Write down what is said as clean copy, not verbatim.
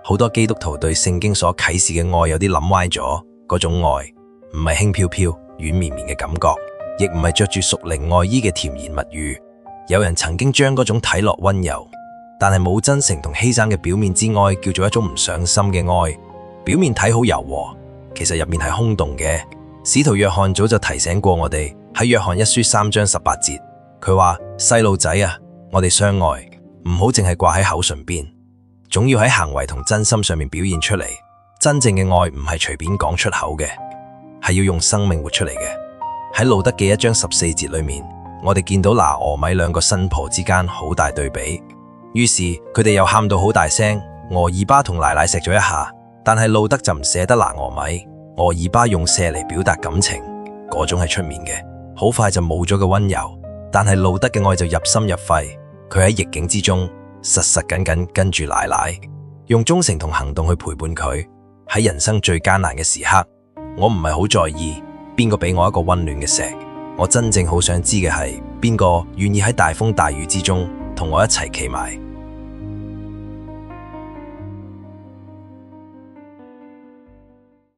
好多基督徒對聖經所啟示嘅愛有啲諗歪咗，嗰種愛唔係輕飄飄、軟綿綿嘅感覺，亦唔係着住屬靈外衣嘅甜言蜜語。有人曾經將嗰種睇落溫柔，但係冇真誠同犧牲嘅表面之愛叫做一種唔上心嘅愛。表面睇好柔和，其實入面係空洞嘅。使徒約翰早就提醒過我哋，喺約翰一書3章18節，佢話：細路仔啊，我哋相愛，唔好淨係掛喺口唇邊，總要喺行為同真心上面表現出嚟。真正嘅愛唔係隨便講出口嘅，係要用生命活出嚟嘅。喺路得記1章14節裏面，我哋見到拿俄米兩個新抱之間好大對比。於是佢哋又喊到好大聲，俄珥巴同奶奶錫咗一下，但係路得就唔捨得拿俄米。俄珥巴用射嚟表達感情，嗰種係出面嘅，好快就冇咗個溫柔。但係路得嘅愛就入心入肺，佢喺逆境之中實實緊緊跟住奶奶，用忠誠同行動去陪伴佢。喺人生最艱難嘅時刻，我唔係好在意邊個俾我一個溫暖嘅錫，我真正好想知嘅係邊個願意喺大風大雨之中同我一齊企埋。